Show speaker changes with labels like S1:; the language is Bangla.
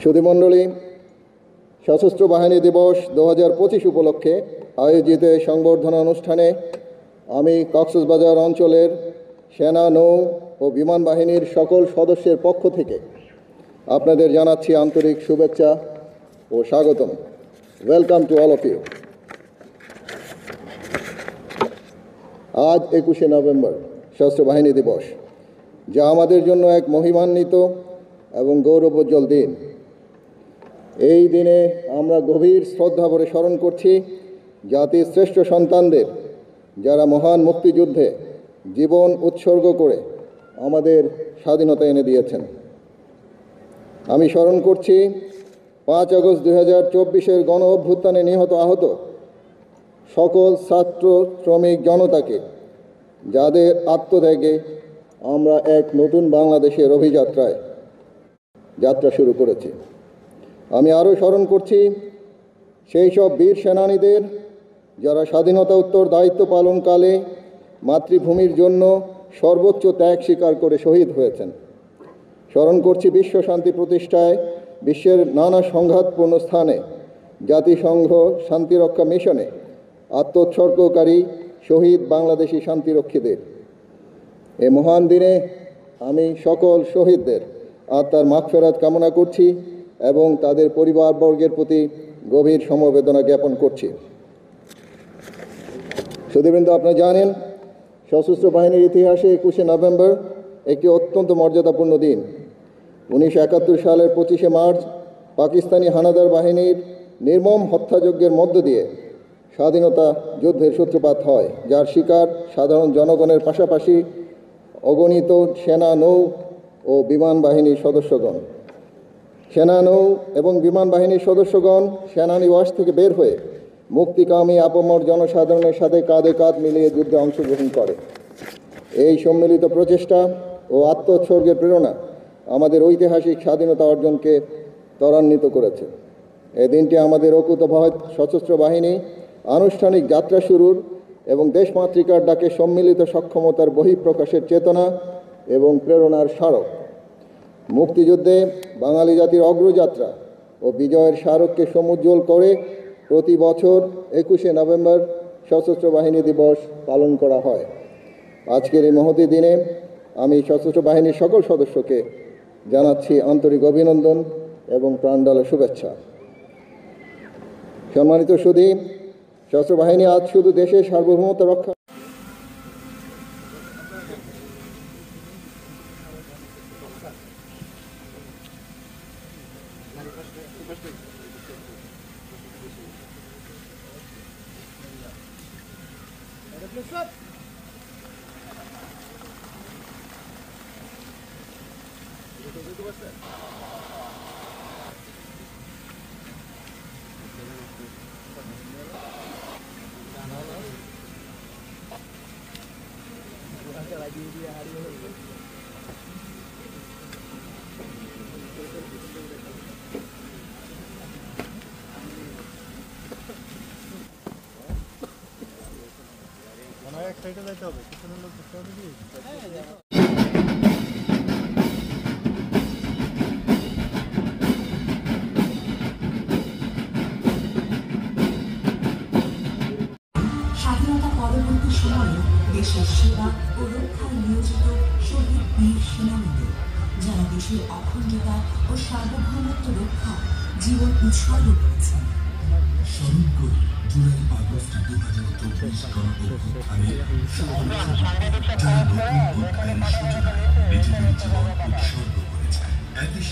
S1: সুধীমণ্ডলী, সশস্ত্র বাহিনী দিবস 2025 উপলক্ষে আয়োজিত সংবর্ধনা অনুষ্ঠানে আমি কক্সবাজার অঞ্চলের সেনা, নৌ ও বিমান বাহিনীর সকল সদস্যের পক্ষ থেকে আপনাদের জানাচ্ছি আন্তরিক শুভেচ্ছা ও স্বাগতম। Welcome to all of you. আজ 21শে নভেম্বর সশস্ত্র বাহিনী দিবস, যা আমাদের জন্য এক মহিমান্বিত এবং গৌরবোজ্জ্বল দিন। এই দিনে আমরা গভীর শ্রদ্ধা ভরে স্মরণ করছি জাতির শ্রেষ্ঠ সন্তানদের, যারা মহান মুক্তিযুদ্ধে জীবন উৎসর্গ করে আমাদের স্বাধীনতা এনে দিয়েছেন। আমি স্মরণ করছি 5 আগস্ট 2024-এর গণ অভ্যুত্থানে নিহত আহত সকল ছাত্র, শ্রমিক জনতাকে, যাদের আত্মত্যাগে আমরা এক নতুন বাংলাদেশের অভিযাত্রায় যাত্রা শুরু করেছি। আমি আরও স্মরণ করছি সেই সব বীর সেনানীদের, যারা স্বাধীনতা উত্তর দায়িত্ব পালনকালে মাতৃভূমির জন্য সর্বোচ্চ ত্যাগ স্বীকার করে শহীদ হয়েছেন। স্মরণ করছি বিশ্ব শান্তি প্রতিষ্ঠায় বিশ্বের নানা সংঘাতপূর্ণ স্থানে জাতিসংঘ শান্তিরক্ষা মিশনে আত্মোৎসর্গকারী শহীদ বাংলাদেশি শান্তিরক্ষীদের। এ মহান দিনে আমি সকল শহীদদের আত্মার মাগফিরাত কামনা করছি এবং তাদের পরিবারবর্গের প্রতি গভীর সমবেদনা জ্ঞাপন করছি। সুধীবৃন্দ, আপনারা জানেন, সশস্ত্র বাহিনীর ইতিহাসে 21শে নভেম্বর একটি অত্যন্ত মর্যাদাপূর্ণ দিন। 1971 সালের 25শে মার্চ পাকিস্তানি হানাদার বাহিনীর নির্মম হত্যাযজ্ঞের মধ্য দিয়ে স্বাধীনতা যুদ্ধের সূত্রপাত হয়, যার শিকার সাধারণ জনগণের পাশাপাশি অগণিত সেনা, নৌ ও বিমান বাহিনীর সদস্যগণ। সেনা, নৌ এবং বিমান বাহিনীর সদস্যগণ সেনানিবাস থেকে বের হয়ে মুক্তিকামী আপামর জনসাধারণের সাথে কাঁধে কাঁধ মিলিয়ে যুদ্ধে অংশগ্রহণ করে। এই সম্মিলিত প্রচেষ্টা ও আত্মোৎসর্গের প্রেরণা আমাদের ঐতিহাসিক স্বাধীনতা অর্জনকে ত্বরান্বিত করেছে। এই দিনটি আমাদের অকুতোভয় সশস্ত্র বাহিনী আনুষ্ঠানিক যাত্রা শুরুর এবং দেশমাতৃকার ডাকে সম্মিলিত সক্ষমতার বহিঃপ্রকাশের চেতনা এবং প্রেরণার স্মারক। মুক্তিযুদ্ধে বাঙালি জাতির অগ্রযাত্রা ও বিজয়ের স্মারককে সমুজ্জ্বল করে প্রতি বছর 21শে নভেম্বর সশস্ত্র বাহিনী দিবস পালন করা হয়। আজকের এই মহতী দিনে আমি সশস্ত্র বাহিনীর সকল সদস্যকে জানাচ্ছি আন্তরিক অভিনন্দন এবং প্রাণঢালা শুভেচ্ছা। সম্মানিত সুধী, সশস্ত্র বাহিনী আজ শুধু দেশের সার্বভৌমত্ব রক্ষা
S2: স্বাধীনতা পরবর্তী সময়ে দেশের সেবা ও রক্ষায় নিয়োজিত শহীদ বীর সেনানীদের, যারা দেশের অখণ্ডতা ও সার্বভৌমত্ব রক্ষা জীবন উৎসর্গ করেছেন।
S3: স্মরণ করি জুলাই আগস্ট 2024 গণঅভ্যুত্থানে যারা নতুন অধ্যায়ের সূচনা নিজেদের জীবন উৎসর্গ করেছেন। একই